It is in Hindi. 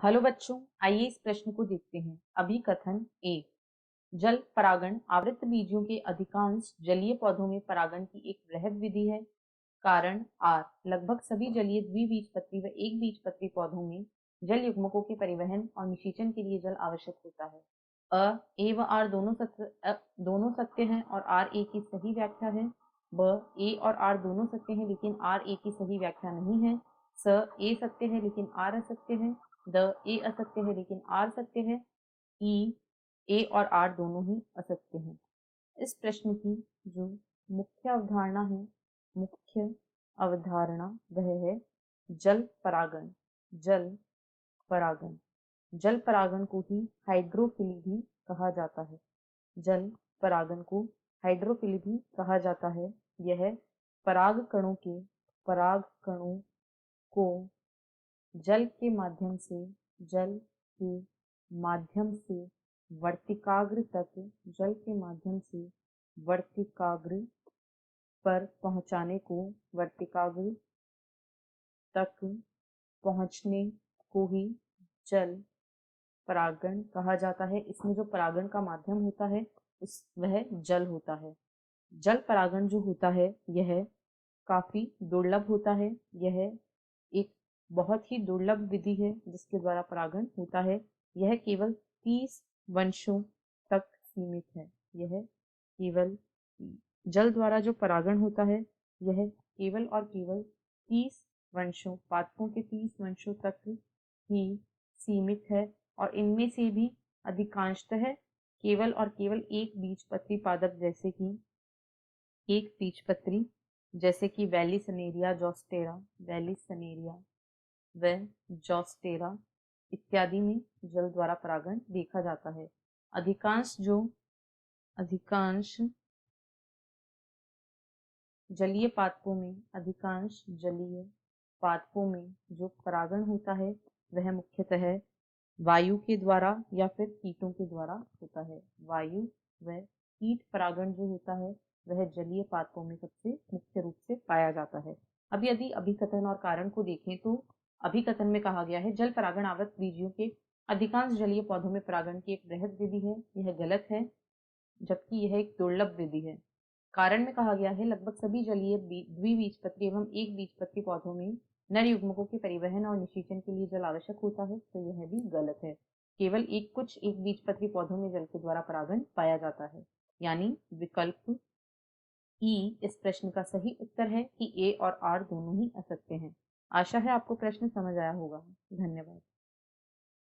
हेलो बच्चों, आइए इस प्रश्न को देखते हैं। अभिकथन ए। जल परागण आवृत बीजों के अधिकांश जलीय पौधों में परागण की एक वृहद विधि है। कारण आर। लगभग सभी जलीय द्विबीजपत्री व एक बीजपत्री पौधों में जल युग्मकों के परिवहन और निषेचन के लिए जल आवश्यक होता है। ए व आर दोनों सत्य हैं और आर ए की सही व्याख्या है। ब। ए और आर दोनों सत्य हैं लेकिन आर ए की सही व्याख्या नहीं है। स। ए सत्य है लेकिन आर असत्य है। द। ए असत्य है लेकिन आर सत्य है। ई। ए और आर दोनों ही असत्य हैं। इस प्रश्न की जो मुख्य अवधारणा है, मुख्य अवधारणा वह है जल परागण। जल परागण। जल परागण को ही हाइड्रोफिली भी कहा जाता है। जल परागण को हाइड्रोफिली भी कहा जाता है। यह पराग कणों को जल के माध्यम से वर्तिकाग्र तक वर्तिकाग्र पर पहुंचाने को वर्तिकाग्र तक पहुंचने को ही जल परागण कहा जाता है। इसमें जो परागण का माध्यम होता है वह जल होता है। जल परागण जो होता है यह काफी दुर्लभ होता है। यह एक बहुत ही दुर्लभ विधि है जिसके द्वारा परागण होता है। यह केवल 30 वंशों तक सीमित है। यह केवल जल द्वारा जो परागण होता है यह केवल और केवल 30 वंशों, पादपों के 30 वंशों तक ही सीमित है और इनमें से भी अधिकांशतः केवल और केवल एक बीजपत्री पादप जैसे कि वैलिसनेरिया व जॉस्टेरा इत्यादि में जल द्वारा परागण देखा जाता है। अधिकांश जलीय पादपों में जो परागण होता है वह मुख्यतः वायु के द्वारा या फिर कीटों के द्वारा होता है। वायु व कीट परागण जो होता है वह जलीय पादपों में सबसे मुख्य रूप से पाया जाता है। अब यदि अभिकथन और कारण को देखें तो अभिकथन में कहा गया है जल परागण आवृत बीजियों के अधिकांश जलीय पौधों में परागण की एक वृहद विधि है। यह गलत है, जबकि यह एक दुर्लभ विधि है। कारण में कहा गया है लगभग सभी जलीय द्विबीजपत्री एवं एक बीजपत्री पौधों में नर युग्मकों के परिवहन और निषेचन के लिए जल आवश्यक होता है, तो यह भी गलत है। केवल कुछ एक बीजपत्री पौधों में जल के द्वारा परागण पाया जाता है। यानी विकल्प ई इस प्रश्न का सही उत्तर है कि ए और आर दोनों ही असत्य हैं। आशा है आपको प्रश्न समझ आया होगा। धन्यवाद।